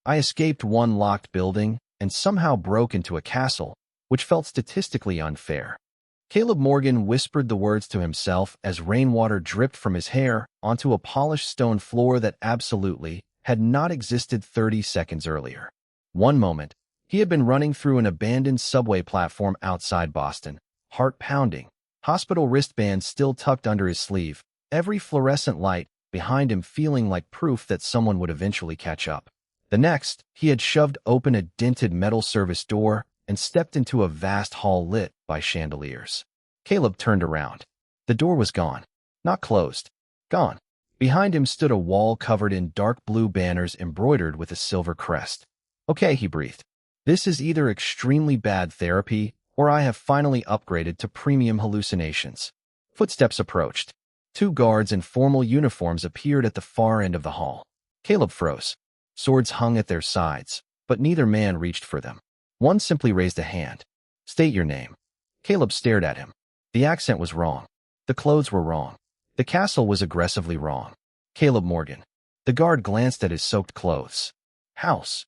I escaped one locked building and somehow broke into a castle, which felt statistically unfair. Caleb Morgan whispered the words to himself as rainwater dripped from his hair onto a polished stone floor that absolutely had not existed 30 seconds earlier. One moment, he had been running through an abandoned subway platform outside Boston, heart pounding, hospital wristband still tucked under his sleeve, every fluorescent light behind him feeling like proof that someone would eventually catch up. The next, he had shoved open a dented metal service door and stepped into a vast hall lit by chandeliers. Caleb turned around. The door was gone. Not closed. Gone. Behind him stood a wall covered in dark blue banners embroidered with a silver crest. Okay, he breathed. This is either extremely bad therapy or I have finally upgraded to premium hallucinations. Footsteps approached. Two guards in formal uniforms appeared at the far end of the hall. Caleb froze. Swords hung at their sides, but neither man reached for them. One simply raised a hand. State your name. Caleb stared at him. The accent was wrong. The clothes were wrong. The castle was aggressively wrong. Caleb Morgan. The guard glanced at his soaked clothes. House.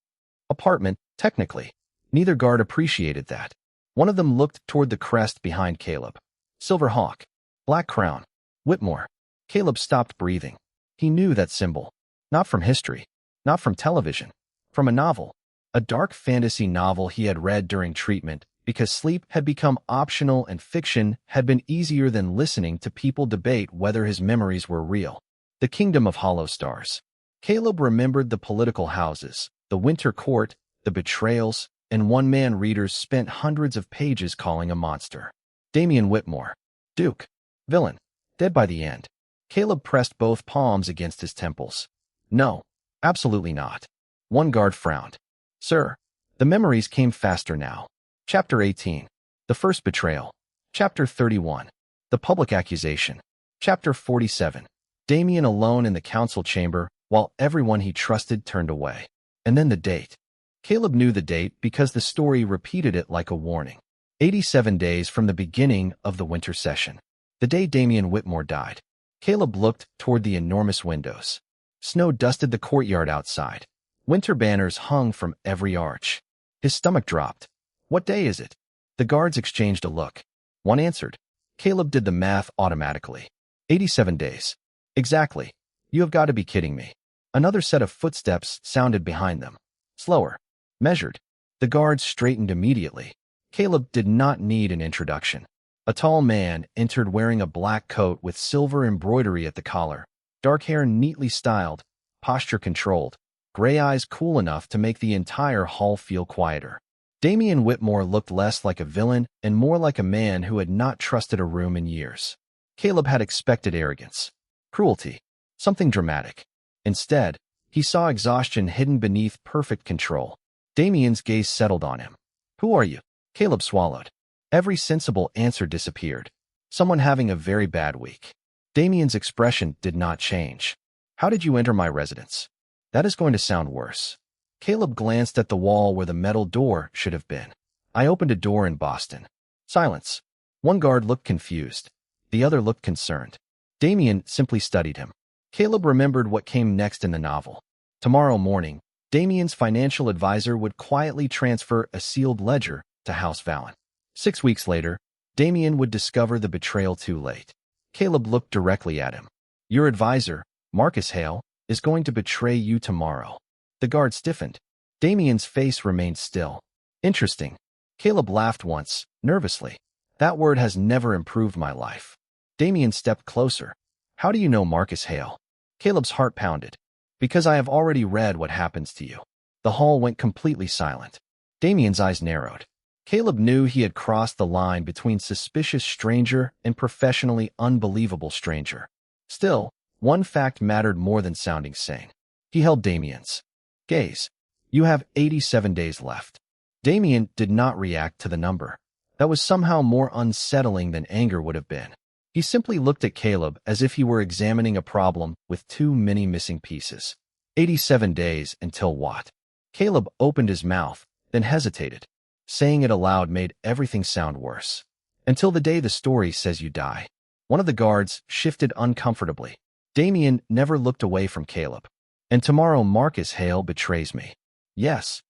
Apartment, technically. Neither guard appreciated that. One of them looked toward the crest behind Caleb. Silver hawk. Black crown. Whitmore. Caleb stopped breathing. He knew that symbol. Not from history. Not from television. From a novel. A dark fantasy novel he had read during treatment because sleep had become optional and fiction had been easier than listening to people debate whether his memories were real. The Kingdom of Hollow Stars. Caleb remembered the political houses, the winter court, the betrayals, and one-man readers spent hundreds of pages calling a monster. Damian Whitmore. Duke. Villain. Dead by the end. Caleb pressed both palms against his temples. No, absolutely not. One guard frowned. Sir, the memories came faster now. Chapter 18. The First Betrayal. Chapter 31. The Public Accusation. Chapter 47. Damian alone in the council chamber while everyone he trusted turned away. And then the date. Caleb knew the date because the story repeated it like a warning. 87 days from the beginning of the winter session. The day Damian Whitmore died. Caleb looked toward the enormous windows. Snow dusted the courtyard outside. Winter banners hung from every arch. His stomach dropped. What day is it? The guards exchanged a look. One answered. Caleb did the math automatically. 87 days. Exactly. You have got to be kidding me. Another set of footsteps sounded behind them. Slower. Measured. The guards straightened immediately. Caleb did not need an introduction. A tall man entered wearing a black coat with silver embroidery at the collar, dark hair neatly styled, posture controlled, gray eyes cool enough to make the entire hall feel quieter. Damian Whitmore looked less like a villain and more like a man who had not trusted a room in years. Caleb had expected arrogance, cruelty, something dramatic. Instead, he saw exhaustion hidden beneath perfect control. Damian's gaze settled on him. Who are you? Caleb swallowed. Every sensible answer disappeared. Someone having a very bad week. Damian's expression did not change. How did you enter my residence? That is going to sound worse. Caleb glanced at the wall where the metal door should have been. I opened a door in Boston. Silence. One guard looked confused. The other looked concerned. Damian simply studied him. Caleb remembered what came next in the novel. Tomorrow morning, Damian's financial advisor would quietly transfer a sealed ledger to House Vallon. 6 weeks later, Damian would discover the betrayal too late. Caleb looked directly at him. Your advisor, Marcus Hale, is going to betray you tomorrow. The guard stiffened. Damian's face remained still. Interesting. Caleb laughed once, nervously. That word has never improved my life. Damian stepped closer. How do you know Marcus Hale? Caleb's heart pounded. Because I have already read what happens to you. The hall went completely silent. Damian's eyes narrowed. Caleb knew he had crossed the line between suspicious stranger and professionally unbelievable stranger. Still, one fact mattered more than sounding sane. He held Damian's gaze. You have 87 days left. Damian did not react to the number. That was somehow more unsettling than anger would have been. He simply looked at Caleb as if he were examining a problem with too many missing pieces. 87 days until what? Caleb opened his mouth, then hesitated. Saying it aloud made everything sound worse. Until the day the story says you die. One of the guards shifted uncomfortably. Damian never looked away from Caleb. And tomorrow Marcus Hale betrays me. Yes.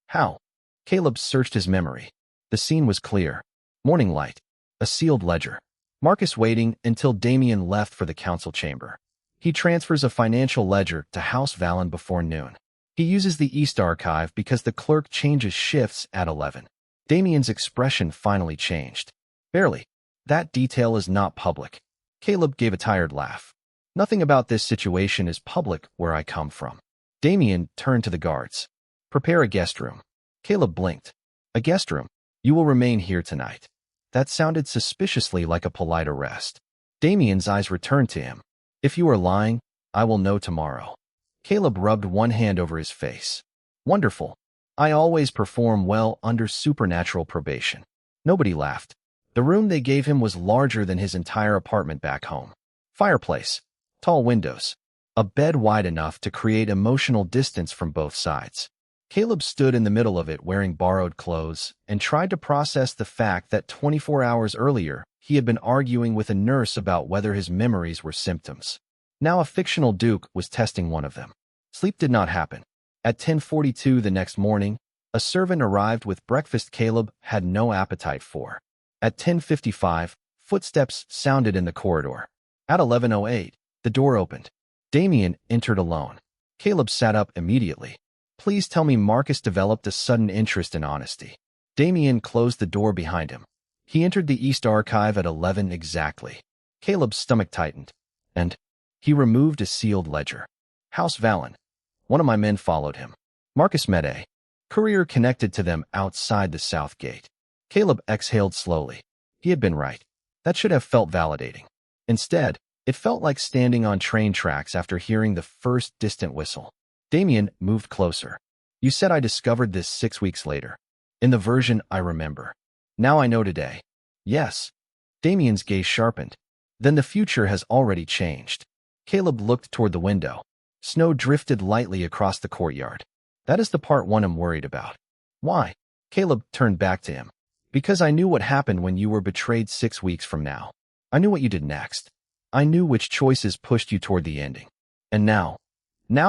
How? Caleb searched his memory. The scene was clear. Morning light. A sealed ledger. Marcus waiting until Damien left for the council chamber. He transfers a financial ledger to House Vallon before noon. He uses the East Archive because the clerk changes shifts at 11. Damien's expression finally changed. Barely. That detail is not public. Caleb gave a tired laugh. Nothing about this situation is public where I come from. Damien turned to the guards. Prepare a guest room. Caleb blinked. A guest room? You will remain here tonight. That sounded suspiciously like a polite arrest. Damien's eyes returned to him. If you are lying, I will know tomorrow. Caleb rubbed one hand over his face. Wonderful. I always perform well under supernatural probation. Nobody laughed. The room they gave him was larger than his entire apartment back home. Fireplace. Tall windows. A bed wide enough to create emotional distance from both sides. Caleb stood in the middle of it wearing borrowed clothes and tried to process the fact that 24 hours earlier, he had been arguing with a nurse about whether his memories were symptoms. Now a fictional Duke was testing one of them. Sleep did not happen. At 10:42 the next morning, a servant arrived with breakfast Caleb had no appetite for. At 10:55, footsteps sounded in the corridor. At 11:08, the door opened. Damien entered alone. Caleb sat up immediately. Please tell me Marcus developed a sudden interest in honesty. Damien closed the door behind him. He entered the East Archive at 11 exactly. Caleb's stomach tightened, and he removed a sealed ledger. House Vallon. One of my men followed him. Marcus met a courier connected to them outside the south gate. Caleb exhaled slowly. He had been right. That should have felt validating. Instead, it felt like standing on train tracks after hearing the first distant whistle. Damien moved closer. You said I discovered this 6 weeks later. In the version I remember. Now I know today. Yes. Damien's gaze sharpened. Then the future has already changed. Caleb looked toward the window. Snow drifted lightly across the courtyard. That is the part one I'm worried about. Why? Caleb turned back to him. Because I knew what happened when you were betrayed 6 weeks from now. I knew what you did next. I knew which choices pushed you toward the ending. And now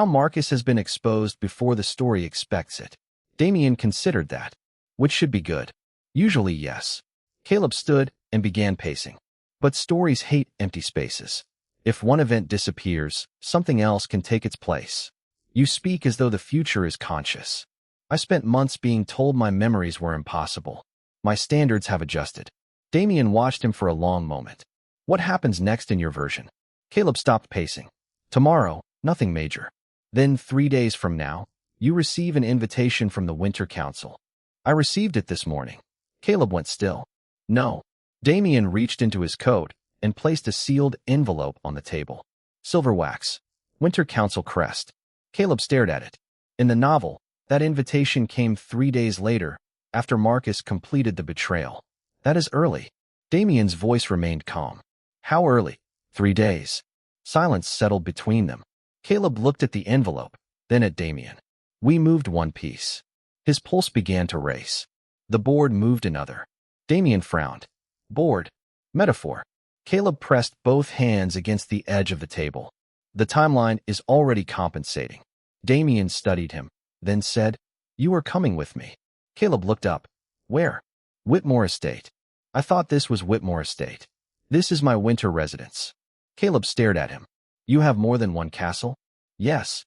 Marcus has been exposed before the story expects it. Damien considered that. Which should be good. Usually yes. Caleb stood and began pacing. But stories hate empty spaces. If one event disappears, something else can take its place. You speak as though the future is conscious. I spent months being told my memories were impossible. My standards have adjusted. Damien watched him for a long moment. What happens next in your version? Caleb stopped pacing. Tomorrow, nothing major. Then 3 days from now, you receive an invitation from the Winter Council. I received it this morning. Caleb went still. No. Damien reached into his coat and placed a sealed envelope on the table. Silver wax. Winter Council crest. Caleb stared at it. In the novel, that invitation came 3 days later, after Marcus completed the betrayal. That is early. Damien's voice remained calm. How early? 3 days. Silence settled between them. Caleb looked at the envelope, then at Damien. We moved one piece. His pulse began to race. The board moved another. Damien frowned. Board. Metaphor. Caleb pressed both hands against the edge of the table. The timeline is already compensating. Damien studied him, then said, You are coming with me. Caleb looked up. Where? Whitmore Estate. I thought this was Whitmore Estate. This is my winter residence. Caleb stared at him. You have more than one castle? Yes.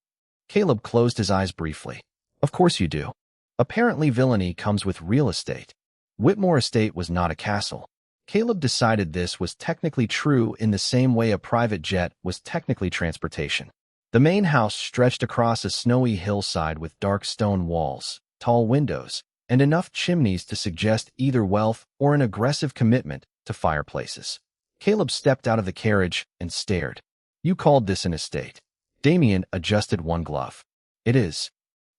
Caleb closed his eyes briefly. Of course you do. Apparently villainy comes with real estate. Whitmore Estate was not a castle. Caleb decided this was technically true in the same way a private jet was technically transportation. The main house stretched across a snowy hillside with dark stone walls, tall windows, and enough chimneys to suggest either wealth or an aggressive commitment to fireplaces. Caleb stepped out of the carriage and stared. You called this an estate. Damien adjusted one glove. It is.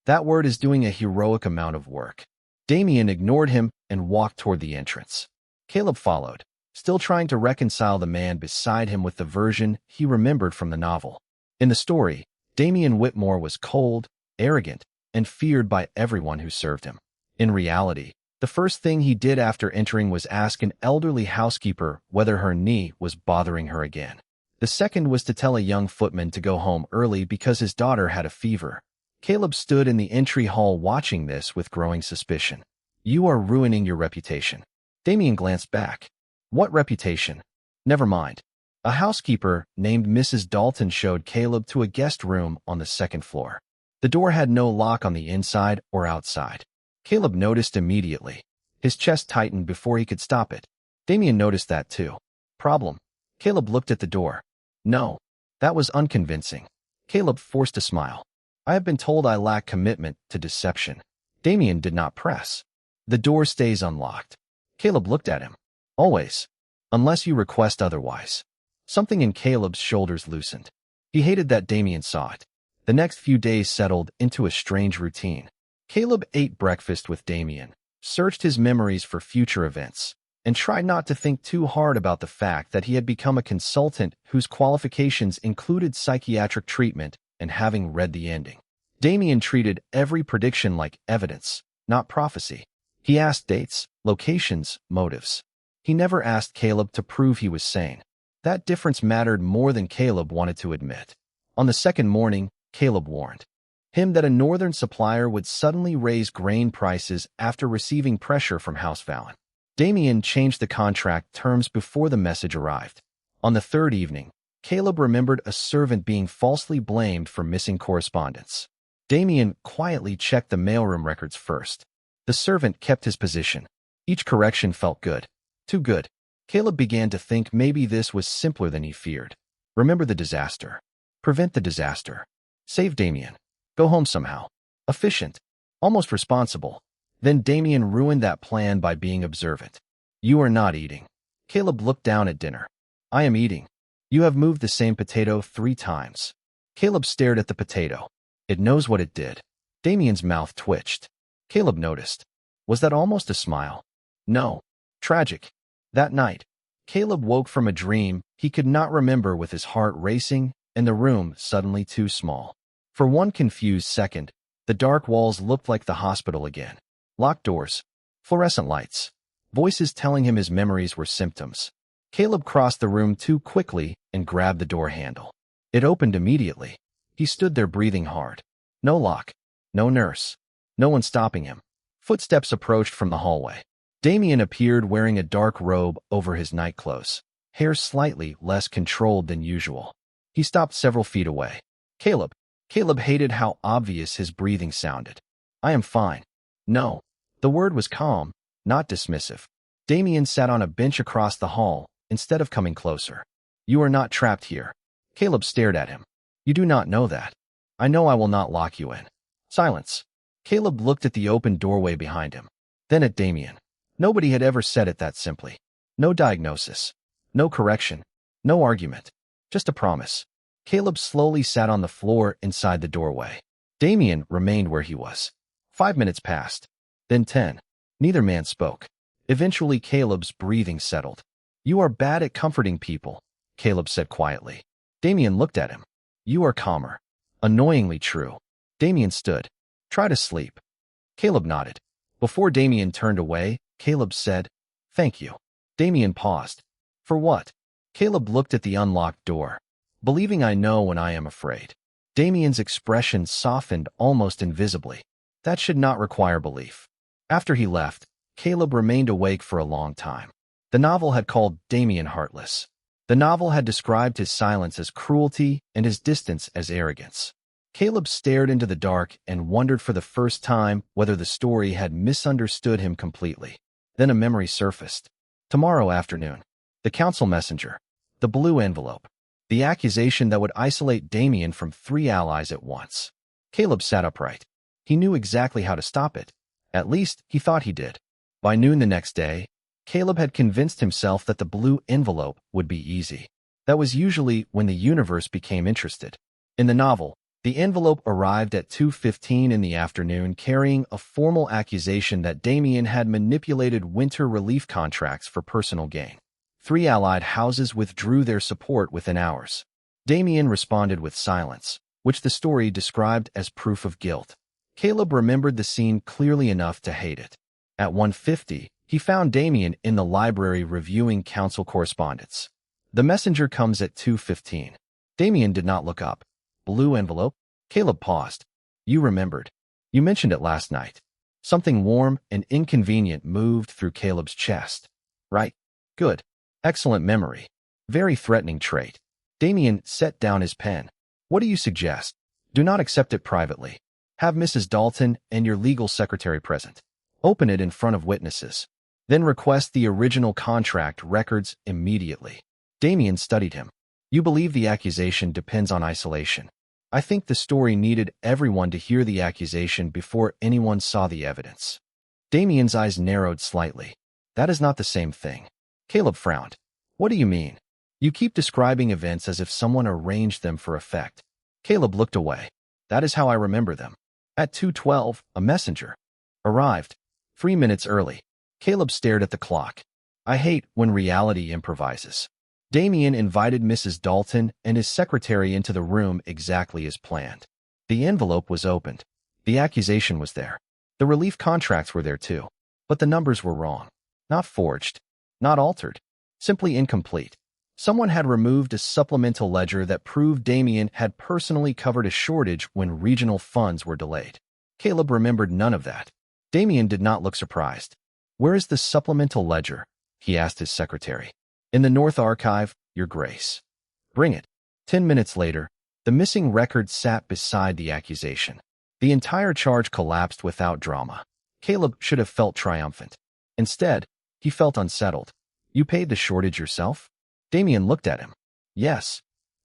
That word is doing a heroic amount of work. Damien ignored him and walked toward the entrance. Caleb followed, still trying to reconcile the man beside him with the version he remembered from the novel. In the story, Damien Whitmore was cold, arrogant, and feared by everyone who served him. In reality, the first thing he did after entering was ask an elderly housekeeper whether her knee was bothering her again. The second was to tell a young footman to go home early because his daughter had a fever. Caleb stood in the entry hall watching this with growing suspicion. You are ruining your reputation. Damien glanced back. What reputation? Never mind. A housekeeper named Mrs. Dalton showed Caleb to a guest room on the second floor. The door had no lock on the inside or outside. Caleb noticed immediately. His chest tightened before he could stop it. Damien noticed that too. Problem. Caleb looked at the door. No. That was unconvincing. Caleb forced a smile. I have been told I lack commitment to deception. Damien did not press. The door stays unlocked. Caleb looked at him. Always. Unless you request otherwise. Something in Caleb's shoulders loosened. He hated that Damien saw it. The next few days settled into a strange routine. Caleb ate breakfast with Damien, searched his memories for future events, and tried not to think too hard about the fact that he had become a consultant whose qualifications included psychiatric treatment and having read the ending. Damien treated every prediction like evidence, not prophecy. He asked dates, locations, motives. He never asked Caleb to prove he was sane. That difference mattered more than Caleb wanted to admit. On the second morning, Caleb warned him that a northern supplier would suddenly raise grain prices after receiving pressure from House Fallon. Damien changed the contract terms before the message arrived. On the third evening, Caleb remembered a servant being falsely blamed for missing correspondence. Damien quietly checked the mailroom records first. The servant kept his position. Each correction felt good. Too good. Caleb began to think maybe this was simpler than he feared. Remember the disaster. Prevent the disaster. Save Damien. Go home somehow. Efficient. Almost responsible. Then Damien ruined that plan by being observant. You are not eating. Caleb looked down at dinner. I am eating. You have moved the same potato 3 times. Caleb stared at the potato. It knows what it did. Damien's mouth twitched. Caleb noticed. Was that almost a smile? No. Tragic. That night, Caleb woke from a dream he could not remember with his heart racing and the room suddenly too small. For one confused second, the dark walls looked like the hospital again. Locked doors, fluorescent lights, voices telling him his memories were symptoms. Caleb crossed the room too quickly and grabbed the door handle. It opened immediately. He stood there breathing hard. No lock, no nurse, no one stopping him. Footsteps approached from the hallway. Damien appeared wearing a dark robe over his nightclothes, hair slightly less controlled than usual. He stopped several feet away. Caleb hated how obvious his breathing sounded. I am fine. No. The word was calm, not dismissive. Damien sat on a bench across the hall, instead of coming closer. You are not trapped here. Caleb stared at him. You do not know that. I know I will not lock you in. Silence. Caleb looked at the open doorway behind him, then at Damien. Nobody had ever said it that simply. No diagnosis. No correction. No argument. Just a promise. Caleb slowly sat on the floor inside the doorway. Damien remained where he was. 5 minutes passed. Then 10. Neither man spoke. Eventually Caleb's breathing settled. You are bad at comforting people, Caleb said quietly. Damien looked at him. You are calmer. Annoyingly true. Damien stood. Try to sleep. Caleb nodded. Before Damien turned away, Caleb said, Thank you. Damien paused. For what? Caleb looked at the unlocked door. Believing I know when I am afraid. Damien's expression softened almost invisibly. That should not require belief. After he left, Caleb remained awake for a long time. The novel had called Damien heartless. The novel had described his silence as cruelty and his distance as arrogance. Caleb stared into the dark and wondered for the first time whether the story had misunderstood him completely. Then a memory surfaced. Tomorrow afternoon. The council messenger. The blue envelope. The accusation that would isolate Damien from 3 allies at once. Caleb sat upright. He knew exactly how to stop it. At least, he thought he did. By noon the next day, Caleb had convinced himself that the blue envelope would be easy. That was usually when the universe became interested. In the novel, the envelope arrived at 2:15 in the afternoon carrying a formal accusation that Damien had manipulated winter relief contracts for personal gain. 3 allied houses withdrew their support within hours. Damien responded with silence, which the story described as proof of guilt. Caleb remembered the scene clearly enough to hate it. At 1:50, he found Damien in the library reviewing council correspondence. The messenger comes at 2:15. Damien did not look up. Blue envelope? Caleb paused. You remembered. You mentioned it last night. Something warm and inconvenient moved through Caleb's chest. Right. Good. Excellent memory. Very threatening trait. Damien set down his pen. What do you suggest? Do not accept it privately. Have Mrs. Dalton and your legal secretary present. Open it in front of witnesses. Then request the original contract records immediately. Damien studied him. You believe the accusation depends on isolation. I think the story needed everyone to hear the accusation before anyone saw the evidence. Damien's eyes narrowed slightly. That is not the same thing. Caleb frowned. What do you mean? You keep describing events as if someone arranged them for effect. Caleb looked away. That is how I remember them. At 2:12, a messenger arrived. 3 minutes early. Caleb stared at the clock. I hate when reality improvises. Damien invited Mrs. Dalton and his secretary into the room exactly as planned. The envelope was opened. The accusation was there. The relief contracts were there too. But the numbers were wrong. Not forged. Not altered. Simply incomplete. Someone had removed a supplemental ledger that proved Damien had personally covered a shortage when regional funds were delayed. Caleb remembered none of that. Damien did not look surprised. Where is the supplemental ledger? He asked his secretary. In the North Archive, Your Grace. Bring it. 10 minutes later, the missing record sat beside the accusation. The entire charge collapsed without drama. Caleb should have felt triumphant. Instead, he felt unsettled. You paid the shortage yourself? Damien looked at him. Yes.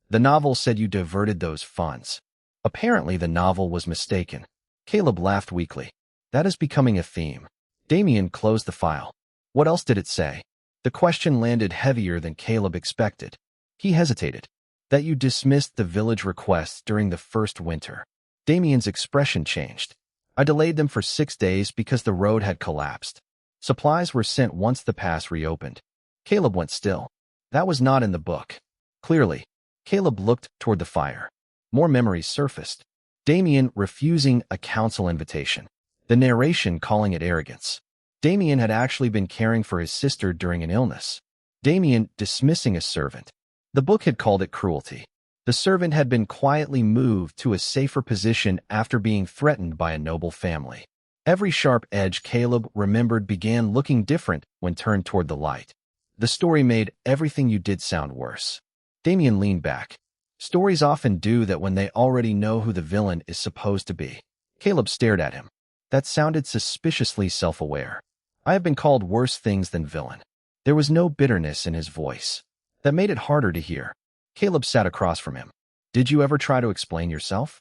The novel said you diverted those funds. Apparently the novel was mistaken. Caleb laughed weakly. That is becoming a theme. Damien closed the file. What else did it say? The question landed heavier than Caleb expected. He hesitated. That you dismissed the village requests during the first winter. Damien's expression changed. I delayed them for 6 days because the road had collapsed. Supplies were sent once the pass reopened. Caleb went still. That was not in the book. Clearly, Caleb looked toward the fire. More memories surfaced. Damien refusing a council invitation. The narration calling it arrogance. Damien had actually been caring for his sister during an illness. Damien dismissing a servant. The book had called it cruelty. The servant had been quietly moved to a safer position after being threatened by a noble family. Every sharp edge Caleb remembered began looking different when turned toward the light. The story made everything you did sound worse. Damien leaned back. Stories often do that when they already know who the villain is supposed to be. Caleb stared at him. That sounded suspiciously self-aware. I have been called worse things than villain. There was no bitterness in his voice. That made it harder to hear. Caleb sat across from him. Did you ever try to explain yourself?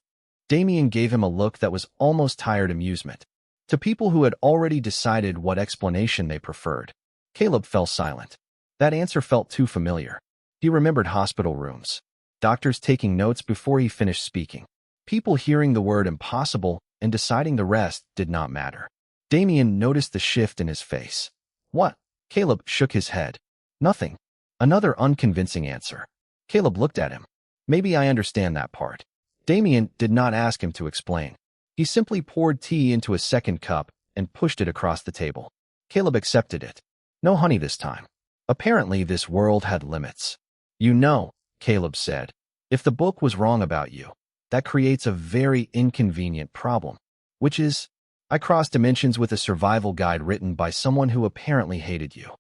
Damien gave him a look that was almost tired amusement. To people who had already decided what explanation they preferred. Caleb fell silent. That answer felt too familiar. He remembered hospital rooms. Doctors taking notes before he finished speaking. People hearing the word impossible and deciding the rest did not matter. Damien noticed the shift in his face. What? Caleb shook his head. Nothing. Another unconvincing answer. Caleb looked at him. Maybe I understand that part. Damien did not ask him to explain. He simply poured tea into a second cup and pushed it across the table. Caleb accepted it. No honey this time. Apparently this world had limits. You know, Caleb said, if the book was wrong about you, that creates a very inconvenient problem, which is, I crossed dimensions with a survival guide written by someone who apparently hated you.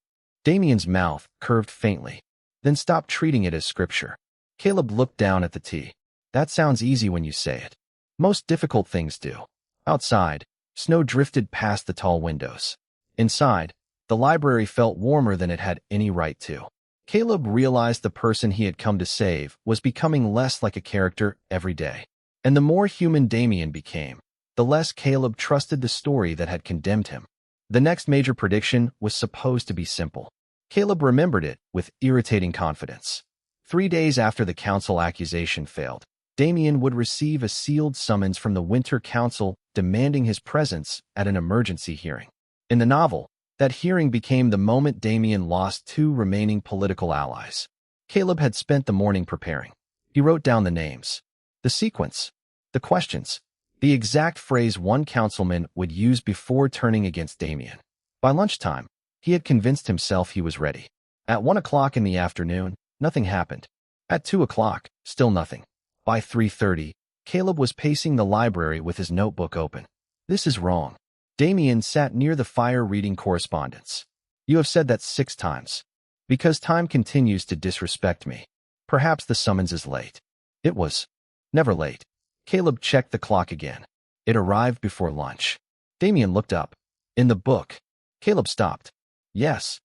Damien's mouth curved faintly, then stopped treating it as scripture. Caleb looked down at the tea. That sounds easy when you say it. Most difficult things do. Outside, snow drifted past the tall windows. Inside, the library felt warmer than it had any right to. Caleb realized the person he had come to save was becoming less like a character every day. And the more human Damien became, the less Caleb trusted the story that had condemned him. The next major prediction was supposed to be simple. Caleb remembered it with irritating confidence. 3 days after the council accusation failed, Damien would receive a sealed summons from the Winter Council demanding his presence at an emergency hearing. In the novel, that hearing became the moment Damien lost 2 remaining political allies. Caleb had spent the morning preparing. He wrote down the names, the sequence, the questions, the exact phrase one councilman would use before turning against Damien. By lunchtime, he had convinced himself he was ready. At 1 o'clock in the afternoon, nothing happened. At 2 o'clock, still nothing. By 3:30, Caleb was pacing the library with his notebook open. This is wrong. Damien sat near the fire reading correspondence. You have said that 6 times. Because time continues to disrespect me. Perhaps the summons is late. It was. Never late. Caleb checked the clock again. It arrived before lunch. Damien looked up. In the book. Caleb stopped. Yes.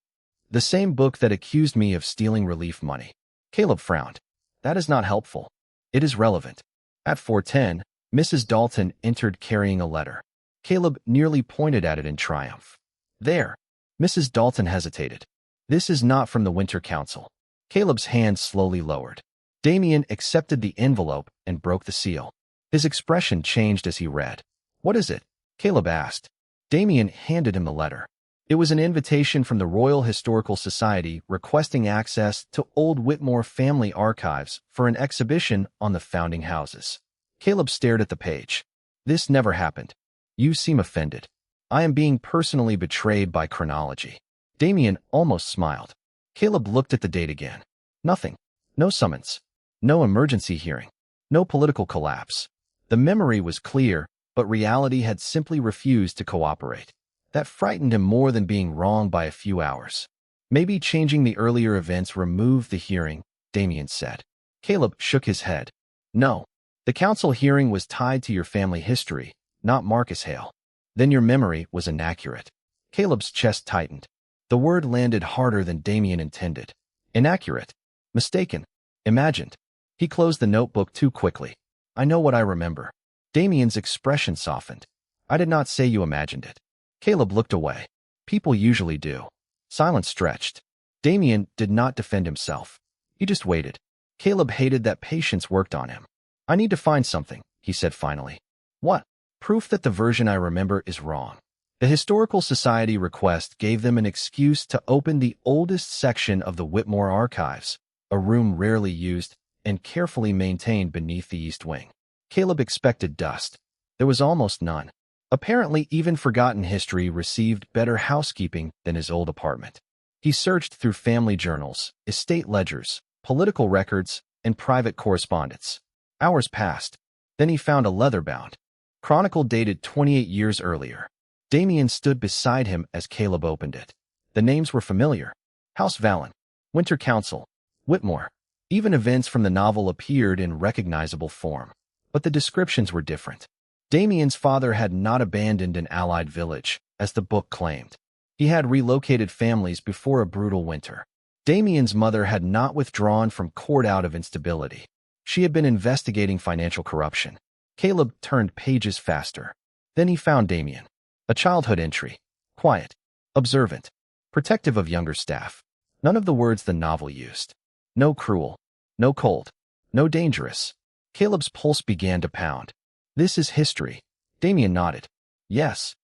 The same book that accused me of stealing relief money. Caleb frowned. That is not helpful. It is relevant. At 4:10, Mrs. Dalton entered carrying a letter. Caleb nearly pointed at it in triumph. There. Mrs. Dalton hesitated. This is not from the Winter Council. Caleb's hand slowly lowered. Damien accepted the envelope and broke the seal. His expression changed as he read. What is it? Caleb asked. Damien handed him the letter. It was an invitation from the Royal Historical Society requesting access to old Whitmore family archives for an exhibition on the founding houses. Caleb stared at the page. This never happened. You seem offended. I am being personally betrayed by chronology. Damien almost smiled. Caleb looked at the date again. Nothing. No summons. No emergency hearing. No political collapse. The memory was clear, but reality had simply refused to cooperate. That frightened him more than being wrong by a few hours. Maybe changing the earlier events removed the hearing, Damien said. Caleb shook his head. No. The council hearing was tied to your family history, not Marcus Hale. Then your memory was inaccurate. Caleb's chest tightened. The word landed harder than Damien intended. Inaccurate. Mistaken. Imagined. He closed the notebook too quickly. I know what I remember. Damien's expression softened. I did not say you imagined it. Caleb looked away. People usually do. Silence stretched. Damien did not defend himself. He just waited. Caleb hated that patience worked on him. I need to find something, he said finally. What? Proof that the version I remember is wrong. The Historical Society request gave them an excuse to open the oldest section of the Whitmore archives, a room rarely used and carefully maintained beneath the east wing. Caleb expected dust. There was almost none. Apparently, even forgotten history received better housekeeping than his old apartment. He searched through family journals, estate ledgers, political records, and private correspondence. Hours passed. Then he found a leather-bound chronicle dated 28 years earlier. Damien stood beside him as Caleb opened it. The names were familiar. House Vallon, Winter Council, Whitmore. Even events from the novel appeared in recognizable form. But the descriptions were different. Damien's father had not abandoned an Allied village, as the book claimed. He had relocated families before a brutal winter. Damien's mother had not withdrawn from court out of instability. She had been investigating financial corruption. Caleb turned pages faster. Then he found Damien. A childhood entry. Quiet. Observant. Protective of younger staff. None of the words the novel used. No cruel. No cold. No dangerous. Caleb's pulse began to pound. This is history. Damien nodded. Yes.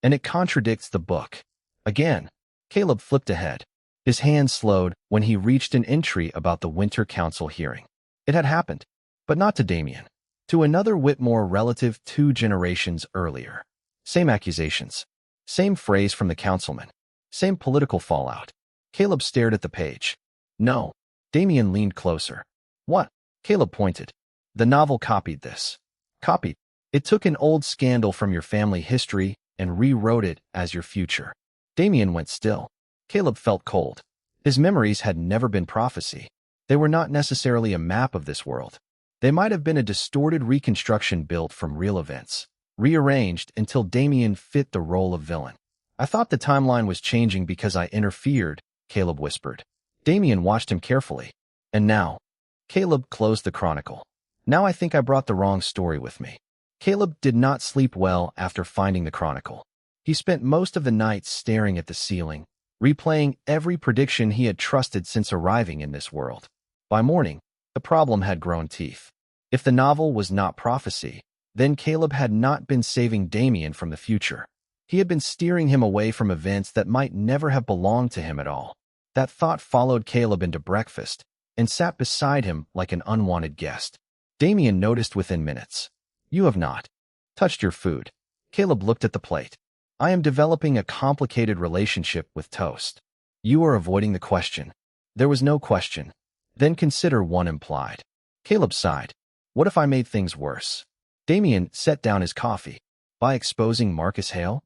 And it contradicts the book. Again. Caleb flipped ahead. His hand slowed when he reached an entry about the Winter Council hearing. It had happened. But not to Damien. To another Whitmore relative 2 generations earlier. Same accusations. Same phrase from the councilman. Same political fallout. Caleb stared at the page. No. Damien leaned closer. What? Caleb pointed. The novel copied this. Copied. It took an old scandal from your family history and rewrote it as your future. Damien went still. Caleb felt cold. His memories had never been prophecy. They were not necessarily a map of this world. They might have been a distorted reconstruction built from real events, rearranged until Damien fit the role of villain. I thought the timeline was changing because I interfered, Caleb whispered. Damien watched him carefully. And now? Caleb closed the chronicle. Now I think I brought the wrong story with me. Caleb did not sleep well after finding the chronicle. He spent most of the night staring at the ceiling, replaying every prediction he had trusted since arriving in this world. By morning, the problem had grown teeth. If the novel was not prophecy, then Caleb had not been saving Damien from the future. He had been steering him away from events that might never have belonged to him at all. That thought followed Caleb into breakfast and sat beside him like an unwanted guest. Damien noticed within minutes. You have not touched your food. Caleb looked at the plate. I am developing a complicated relationship with toast. You are avoiding the question. There was no question. Then consider one implied. Caleb sighed. What if I made things worse? Damien set down his coffee. By exposing Marcus Hale?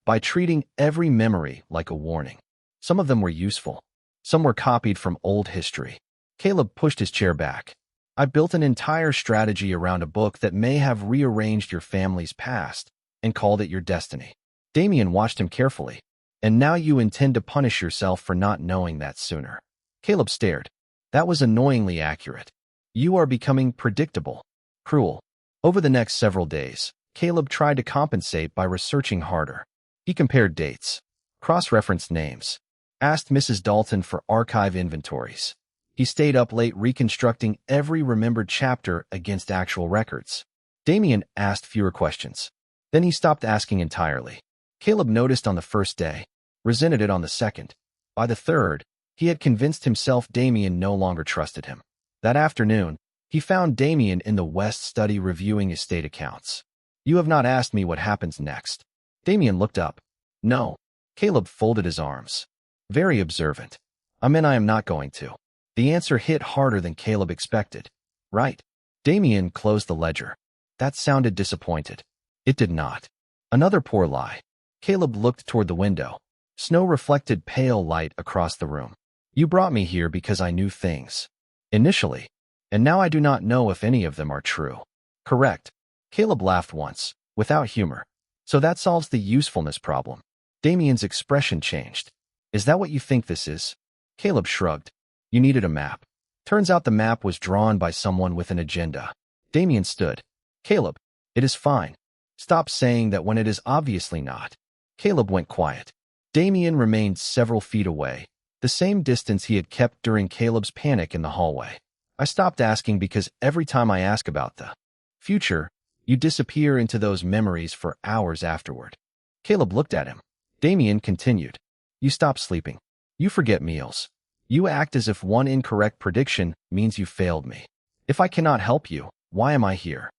By treating every memory like a warning. Some of them were useful. Some were copied from old history. Caleb pushed his chair back. I built an entire strategy around a book that may have rearranged your family's past and called it your destiny. Damien watched him carefully. And now you intend to punish yourself for not knowing that sooner. Caleb stared. That was annoyingly accurate. You are becoming predictable, cruel. Over the next several days, Caleb tried to compensate by researching harder. He compared dates, cross-referenced names, asked Mrs. Dalton for archive inventories. He stayed up late reconstructing every remembered chapter against actual records. Damien asked fewer questions. Then he stopped asking entirely. Caleb noticed on the first day, resented it on the second. By the third, he had convinced himself Damien no longer trusted him. That afternoon, he found Damien in the West study reviewing estate accounts. You have not asked me what happens next. Damien looked up. No. Caleb folded his arms. Very observant. I am not going to. The answer hit harder than Caleb expected. Right. Damien closed the ledger. That sounded disappointed. It did not. Another poor lie. Caleb looked toward the window. Snow reflected pale light across the room. You brought me here because I knew things. Initially. And now I do not know if any of them are true. Correct. Caleb laughed once, without humor. So that solves the usefulness problem. Damien's expression changed. Is that what you think this is? Caleb shrugged. You needed a map. Turns out the map was drawn by someone with an agenda. Damien stood. Caleb, it is fine. Stop saying that when it is obviously not. Caleb went quiet. Damien remained several feet away, the same distance he had kept during Caleb's panic in the hallway. I stopped asking because every time I ask about the future, you disappear into those memories for hours afterward. Caleb looked at him. Damien continued. You stop sleeping. You forget meals. You act as if one incorrect prediction means you failed me. If I cannot help you, why am I here?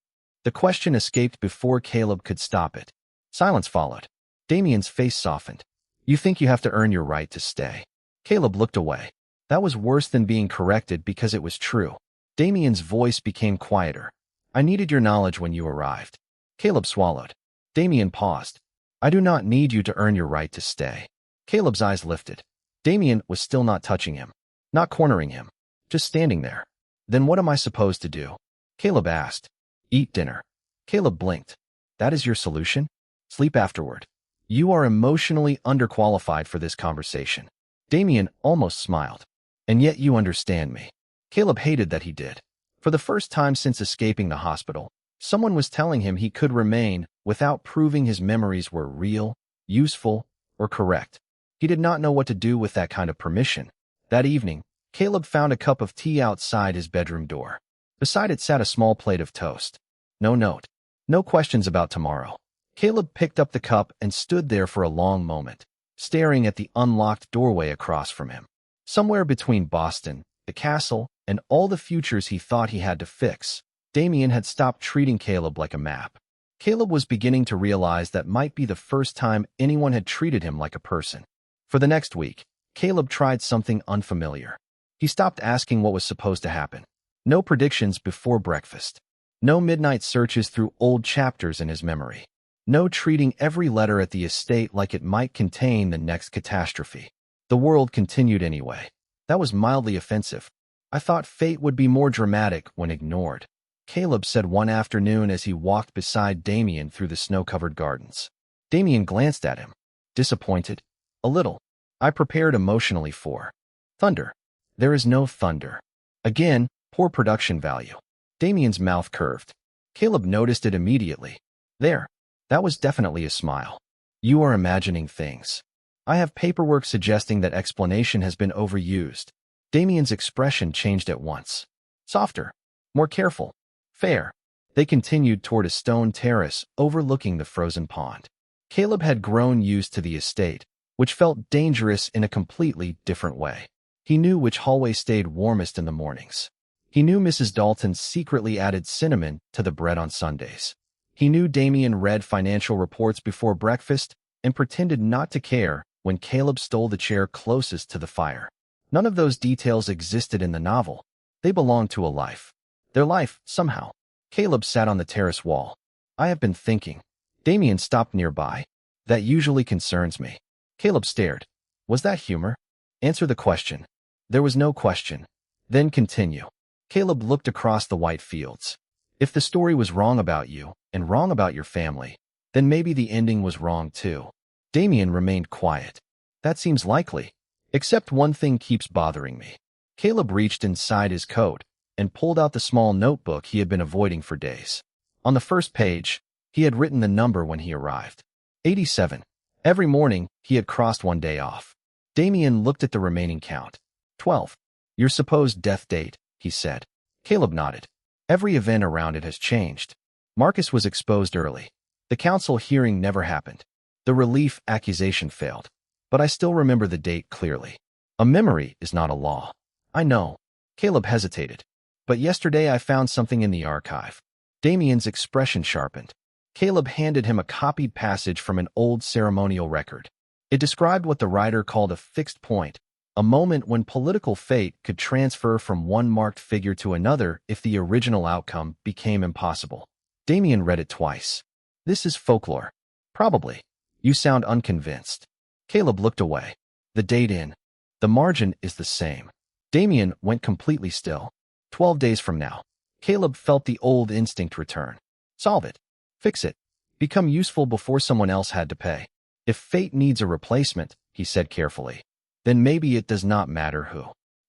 The question escaped before Caleb could stop it. Silence followed. Damien's face softened. You think you have to earn your right to stay. Caleb looked away. That was worse than being corrected because it was true. Damien's voice became quieter. I needed your knowledge when you arrived. Caleb swallowed. Damien paused. I do not need you to earn your right to stay. Caleb's eyes lifted. Damien was still not touching him, not cornering him, just standing there. Then what am I supposed to do? Caleb asked. Eat dinner. Caleb blinked. That is your solution? Sleep afterward. You are emotionally underqualified for this conversation. Damien almost smiled. And yet you understand me. Caleb hated that he did. For the first time since escaping the hospital, someone was telling him he could remain without proving his memories were real, useful, or correct. He did not know what to do with that kind of permission. That evening, Caleb found a cup of tea outside his bedroom door. Beside it sat a small plate of toast. No note. No questions about tomorrow. Caleb picked up the cup and stood there for a long moment, staring at the unlocked doorway across from him. Somewhere between Boston, the castle, and all the futures he thought he had to fix, Damien had stopped treating Caleb like a map. Caleb was beginning to realize that might be the first time anyone had treated him like a person. For the next week, Caleb tried something unfamiliar. He stopped asking what was supposed to happen. No predictions before breakfast. No midnight searches through old chapters in his memory. No treating every letter at the estate like it might contain the next catastrophe. The world continued anyway. That was mildly offensive. I thought fate would be more dramatic when ignored. Caleb said one afternoon as he walked beside Damien through the snow-covered gardens. Damien glanced at him. Disappointed? A little. I prepared emotionally for thunder. There is no thunder. Again, poor production value. Damien's mouth curved. Caleb noticed it immediately. There. That was definitely a smile. You are imagining things. I have paperwork suggesting that explanation has been overused. Damien's expression changed at once. Softer. More careful. Fair. They continued toward a stone terrace overlooking the frozen pond. Caleb had grown used to the estate, which felt dangerous in a completely different way. He knew which hallway stayed warmest in the mornings. He knew Mrs. Dalton secretly added cinnamon to the bread on Sundays. He knew Damien read financial reports before breakfast and pretended not to care when Caleb stole the chair closest to the fire. None of those details existed in the novel. They belonged to a life. Their life, somehow, Caleb sat on the terrace wall. I have been thinking. Damien stopped nearby. That usually concerns me. Caleb stared. Was that humor? Answer the question. There was no question. Then continue. Caleb looked across the white fields. If the story was wrong about you, and wrong about your family, then maybe the ending was wrong too. Damien remained quiet. That seems likely. Except one thing keeps bothering me. Caleb reached inside his coat and pulled out the small notebook he had been avoiding for days. On the first page, he had written the number when he arrived. 87. Every morning, he had crossed one day off. Damien looked at the remaining count. 12. Your supposed death date, he said. Caleb nodded. Every event around it has changed. Marcus was exposed early. The council hearing never happened. The relief accusation failed. But I still remember the date clearly. A memory is not a law. I know. Caleb hesitated. But yesterday I found something in the archive. Damien's expression sharpened. Caleb handed him a copied passage from an old ceremonial record. It described what the writer called a fixed point, a moment when political fate could transfer from one marked figure to another if the original outcome became impossible. Damien read it twice. This is folklore. Probably. You sound unconvinced. Caleb looked away. The date in. The margin is the same. Damien went completely still. 12 days from now. Caleb felt the old instinct return. Solve it. Fix it. Become useful before someone else had to pay. If fate needs a replacement, he said carefully, then maybe it does not matter who.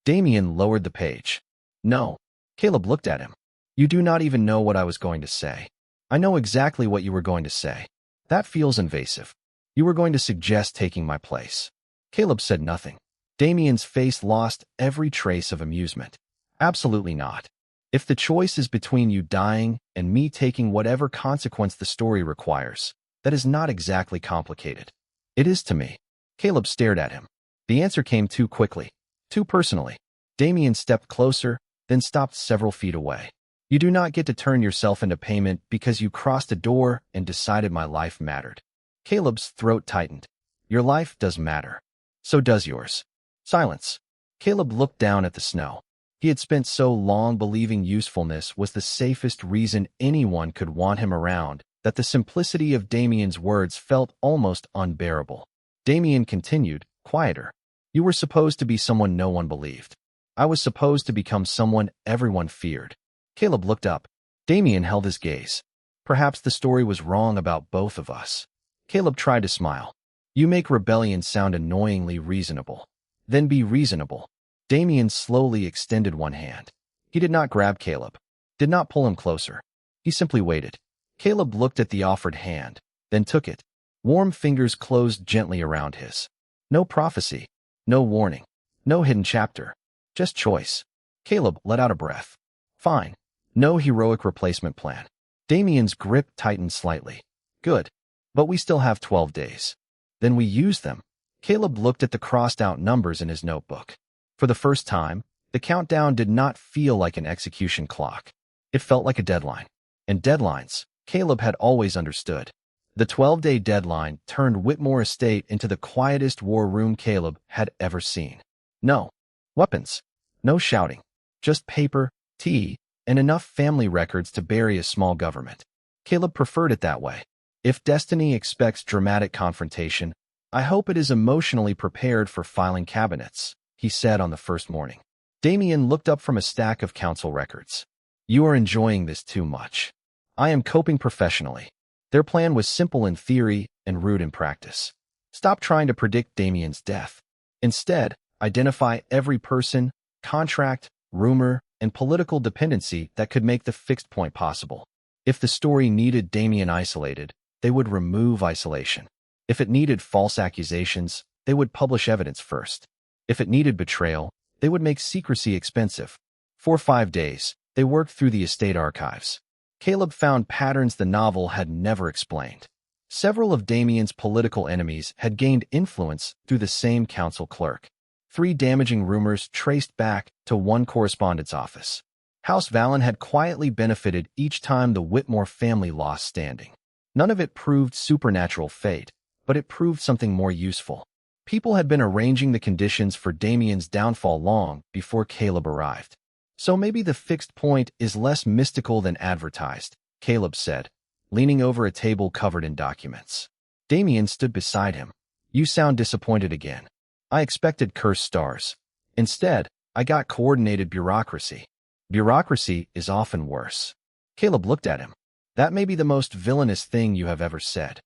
Damien lowered the page. No. Caleb looked at him. You do not even know what I was going to say. I know exactly what you were going to say. That feels invasive. You were going to suggest taking my place. Caleb said nothing. Damien's face lost every trace of amusement. Absolutely not. If the choice is between you dying and me taking whatever consequence the story requires, that is not exactly complicated. It is to me. Caleb stared at him. The answer came too quickly, too personally. Damien stepped closer, then stopped several feet away. You do not get to turn yourself into payment because you crossed a door and decided my life mattered. Caleb's throat tightened. Your life does matter. So does yours. Silence. Caleb looked down at the snow. He had spent so long believing usefulness was the safest reason anyone could want him around that the simplicity of Damien's words felt almost unbearable. Damien continued, quieter. You were supposed to be someone no one believed. I was supposed to become someone everyone feared. Caleb looked up. Damien held his gaze. Perhaps the story was wrong about both of us. Caleb tried to smile. You make rebellion sound annoyingly reasonable. Then be reasonable. Damien slowly extended one hand. He did not grab Caleb, did not pull him closer. He simply waited. Caleb looked at the offered hand, then took it. Warm fingers closed gently around his. No prophecy, no warning, no hidden chapter, just choice. Caleb let out a breath. Fine. No heroic replacement plan. Damien's grip tightened slightly. Good. But we still have 12 days. Then we use them. Caleb looked at the crossed-out numbers in his notebook. For the first time, the countdown did not feel like an execution clock. It felt like a deadline. And deadlines, Caleb had always understood. The 12-day deadline turned Whitmore Estate into the quietest war room Caleb had ever seen. No weapons, no shouting, just paper, tea, and enough family records to bury a small government. Caleb preferred it that way. If destiny expects dramatic confrontation, I hope it is emotionally prepared for filing cabinets, he said on the first morning. Damien looked up from a stack of council records. You are enjoying this too much. I am coping professionally. Their plan was simple in theory and rude in practice. Stop trying to predict Damien's death. Instead, identify every person, contract, rumor, and political dependency that could make the fixed point possible. If the story needed Damien isolated, they would remove isolation. If it needed false accusations, they would publish evidence first. If it needed betrayal, they would make secrecy expensive. For 5 days, they worked through the estate archives. Caleb found patterns the novel had never explained. Several of Damien's political enemies had gained influence through the same council clerk. 3 damaging rumors traced back to one correspondence office. House Vallon had quietly benefited each time the Whitmore family lost standing. None of it proved supernatural fate, but it proved something more useful. People had been arranging the conditions for Damien's downfall long before Caleb arrived. So maybe the fixed point is less mystical than advertised, Caleb said, leaning over a table covered in documents. Damien stood beside him. You sound disappointed again. I expected cursed stars. Instead, I got coordinated bureaucracy. Bureaucracy is often worse. Caleb looked at him. That may be the most villainous thing you have ever said.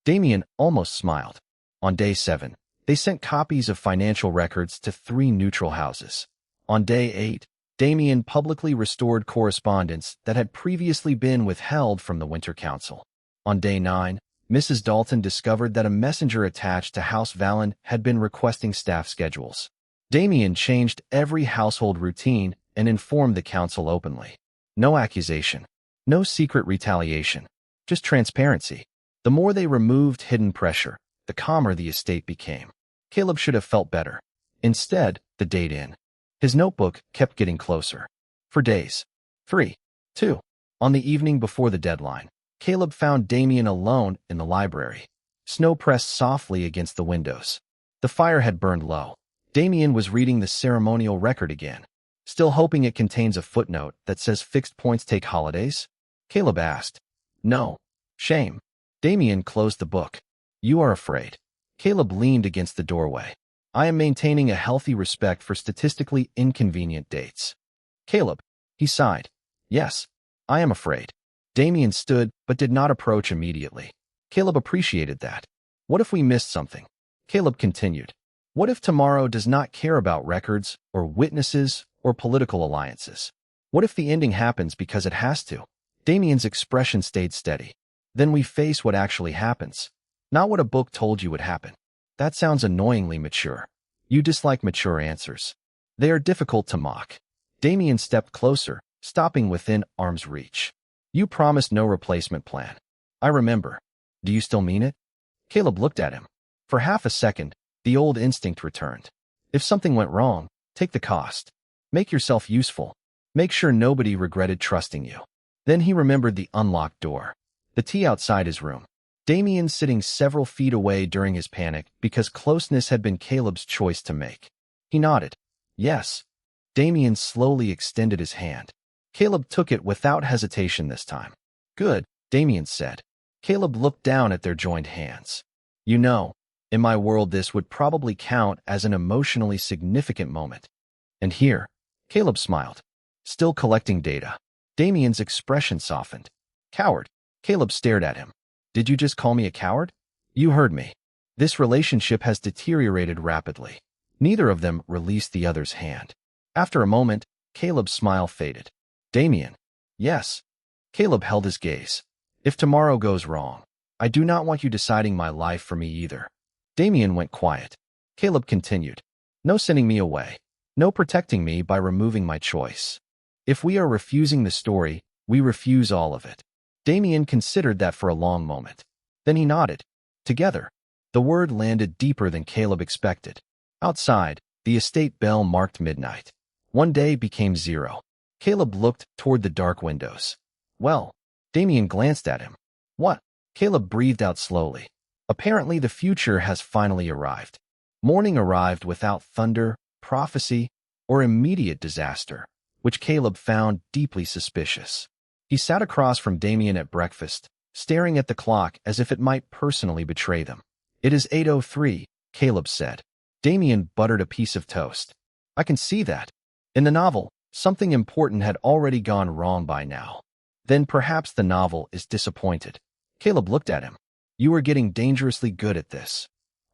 Damien almost smiled. On day 7, they sent copies of financial records to 3 neutral houses. On day 8, Damien publicly restored correspondence that had previously been withheld from the Winter Council. On day 9, Mrs. Dalton discovered that a messenger attached to House Vallon had been requesting staff schedules. Damien changed every household routine and informed the council openly. No accusation, no secret retaliation, just transparency. The more they removed hidden pressure, the calmer the estate became. Caleb should have felt better. Instead, the date in his notebook kept getting closer. For days. 3, 2. On the evening before the deadline, Caleb found Damien alone in the library. Snow pressed softly against the windows. The fire had burned low. Damien was reading the ceremonial record again, still hoping it contains a footnote that says fixed points take holidays. Caleb asked. No. Shame. Damien closed the book. You are afraid. Caleb leaned against the doorway. I am maintaining a healthy respect for statistically inconvenient dates. Caleb. He sighed. Yes, I am afraid. Damien stood but did not approach immediately. Caleb appreciated that. What if we missed something? Caleb continued. What if tomorrow does not care about records or witnesses or political alliances? What if the ending happens because it has to? Damien's expression stayed steady. Then we face what actually happens, not what a book told you would happen. That sounds annoyingly mature. You dislike mature answers. They are difficult to mock. Damien stepped closer, stopping within arm's reach. You promised no replacement plan. I remember. Do you still mean it? Caleb looked at him. For half a second, the old instinct returned. If something went wrong, take the cost. Make yourself useful. Make sure nobody regretted trusting you. Then he remembered the unlocked door. The tea outside his room. Damien sitting several feet away during his panic because closeness had been Caleb's choice to make. He nodded. Yes. Damien slowly extended his hand. Caleb took it without hesitation this time. Good, Damien said. Caleb looked down at their joined hands. You know, in my world this would probably count as an emotionally significant moment. And here, Caleb smiled. Still collecting data. Damien's expression softened. Coward. Caleb stared at him. Did you just call me a coward? You heard me. This relationship has deteriorated rapidly. Neither of them released the other's hand. After a moment, Caleb's smile faded. Damien. Yes. Caleb held his gaze. If tomorrow goes wrong, I do not want you deciding my life for me either. Damien went quiet. Caleb continued. No sending me away. No protecting me by removing my choice. If we are refusing the story, we refuse all of it. Damien considered that for a long moment. Then he nodded. Together. The word landed deeper than Caleb expected. Outside, the estate bell marked midnight. One day became 0. Caleb looked toward the dark windows. Well, Damien glanced at him. What? Caleb breathed out slowly. Apparently the future has finally arrived. Morning arrived without thunder, prophecy, or immediate disaster, which Caleb found deeply suspicious. He sat across from Damien at breakfast, staring at the clock as if it might personally betray them. It is 8:03, Caleb said. Damien buttered a piece of toast. I can see that. In the novel, something important had already gone wrong by now. Then perhaps the novel is disappointed. Caleb looked at him. You are getting dangerously good at this.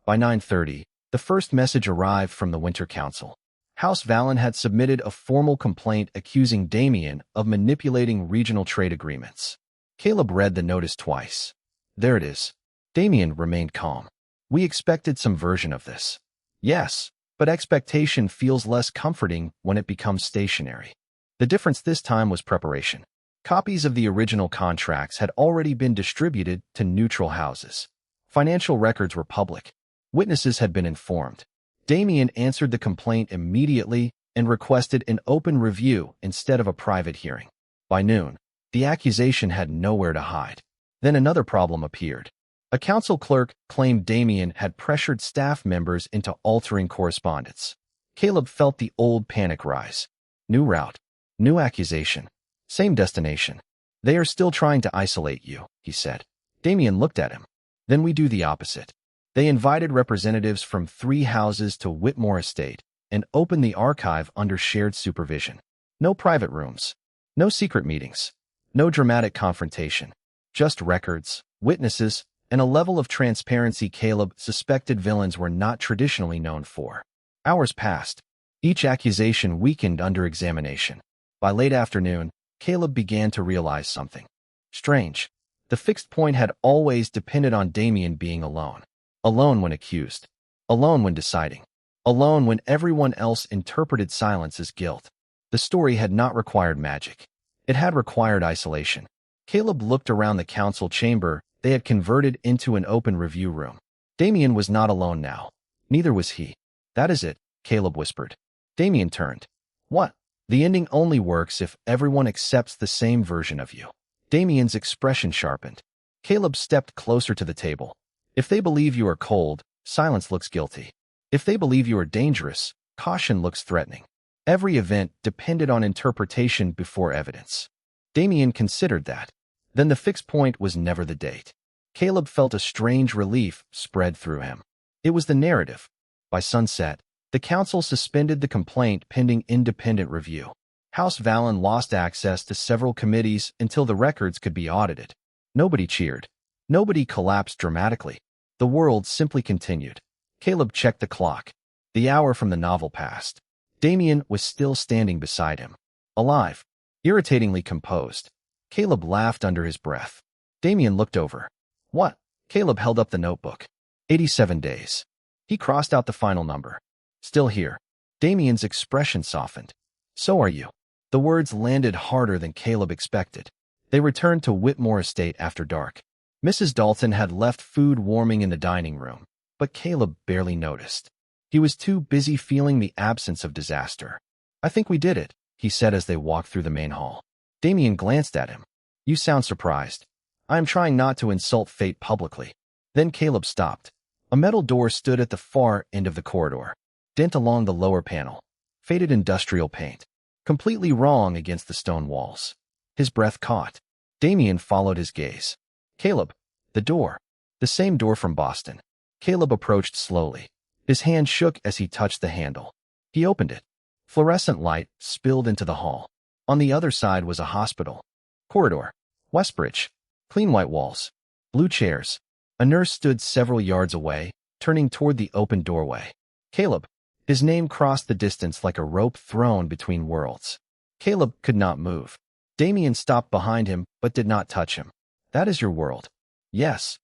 By 9:30, the first message arrived from the Winter Council. House Vallon had submitted a formal complaint accusing Damien of manipulating regional trade agreements. Caleb read the notice twice. There it is. Damien remained calm. We expected some version of this. Yes, but expectation feels less comforting when it becomes stationary. The difference this time was preparation. Copies of the original contracts had already been distributed to neutral houses. Financial records were public. Witnesses had been informed. Damien answered the complaint immediately and requested an open review instead of a private hearing. By noon, the accusation had nowhere to hide. Then another problem appeared. A council clerk claimed Damien had pressured staff members into altering correspondence. Caleb felt the old panic rise. New route. New accusation. Same destination. They are still trying to isolate you, he said. Damien looked at him. Then we do the opposite. They invited representatives from 3 houses to Whitmore Estate and opened the archive under shared supervision. No private rooms. No secret meetings. No dramatic confrontation. Just records, witnesses, and a level of transparency Caleb suspected villains were not traditionally known for. Hours passed. Each accusation weakened under examination. By late afternoon, Caleb began to realize something strange. The fixed point had always depended on Damien being alone. Alone when accused. Alone when deciding. Alone when everyone else interpreted silence as guilt. The story had not required magic. It had required isolation. Caleb looked around the council chamber they had converted into an open review room. Damien was not alone now. Neither was he. That is it, Caleb whispered. Damien turned. What? The ending only works if everyone accepts the same version of you. Damien's expression sharpened. Caleb stepped closer to the table. If they believe you are cold, silence looks guilty. If they believe you are dangerous, caution looks threatening. Every event depended on interpretation before evidence. Damien considered that. Then the fixed point was never the date. Caleb felt a strange relief spread through him. It was the narrative. By sunset, the council suspended the complaint pending independent review. House Vallon lost access to several committees until the records could be audited. Nobody cheered. Nobody collapsed dramatically. The world simply continued. Caleb checked the clock. The hour from the novel passed. Damien was still standing beside him. Alive. Irritatingly composed. Caleb laughed under his breath. Damien looked over. What? Caleb held up the notebook. 87 days. He crossed out the final number. Still here. Damien's expression softened. So are you. The words landed harder than Caleb expected. They returned to Whitmore Estate after dark. Mrs. Dalton had left food warming in the dining room, but Caleb barely noticed. He was too busy feeling the absence of disaster. I think we did it, he said as they walked through the main hall. Damien glanced at him. You sound surprised. I am trying not to insult fate publicly. Then Caleb stopped. A metal door stood at the far end of the corridor. Dent along the lower panel. Faded industrial paint. Completely wrong against the stone walls. His breath caught. Damien followed his gaze. Caleb. The door. The same door from Boston. Caleb approached slowly. His hand shook as he touched the handle. He opened it. Fluorescent light spilled into the hall. On the other side was a hospital. Corridor. Westbridge. Clean white walls. Blue chairs. A nurse stood several yards away, turning toward the open doorway. Caleb. His name crossed the distance like a rope thrown between worlds. Caleb could not move. Damien stopped behind him, but did not touch him. That is your world. Yes.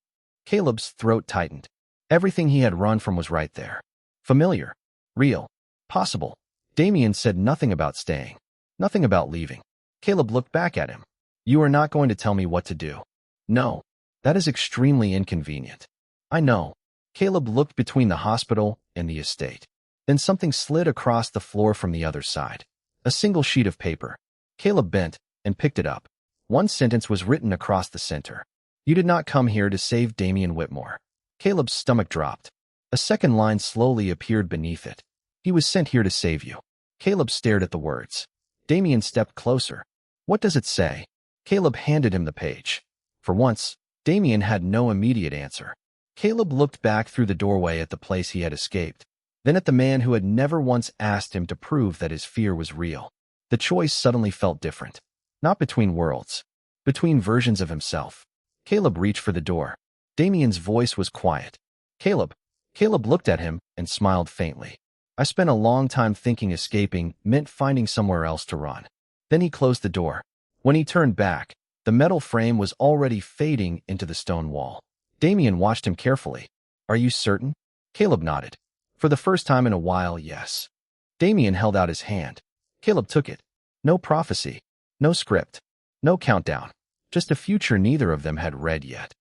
Caleb's throat tightened. Everything he had run from was right there. Familiar. Real. Possible. Damien said nothing about staying. Nothing about leaving. Caleb looked back at him. You are not going to tell me what to do. No. That is extremely inconvenient. I know. Caleb looked between the hospital and the estate. Then something slid across the floor from the other side. A single sheet of paper. Caleb bent and picked it up. One sentence was written across the center. You did not come here to save Damien Whitmore. Caleb's stomach dropped. A second line slowly appeared beneath it. He was sent here to save you. Caleb stared at the words. Damien stepped closer. What does it say? Caleb handed him the page. For once, Damien had no immediate answer. Caleb looked back through the doorway at the place he had escaped, then at the man who had never once asked him to prove that his fear was real. The choice suddenly felt different. Not between worlds. Between versions of himself. Caleb reached for the door. Damien's voice was quiet. Caleb. Caleb looked at him and smiled faintly. I spent a long time thinking escaping meant finding somewhere else to run. Then he closed the door. When he turned back, the metal frame was already fading into the stone wall. Damien watched him carefully. Are you certain? Caleb nodded. For the first time in a while, yes. Damien held out his hand. Caleb took it. No prophecy. No script. No countdown. Just a future neither of them had read yet.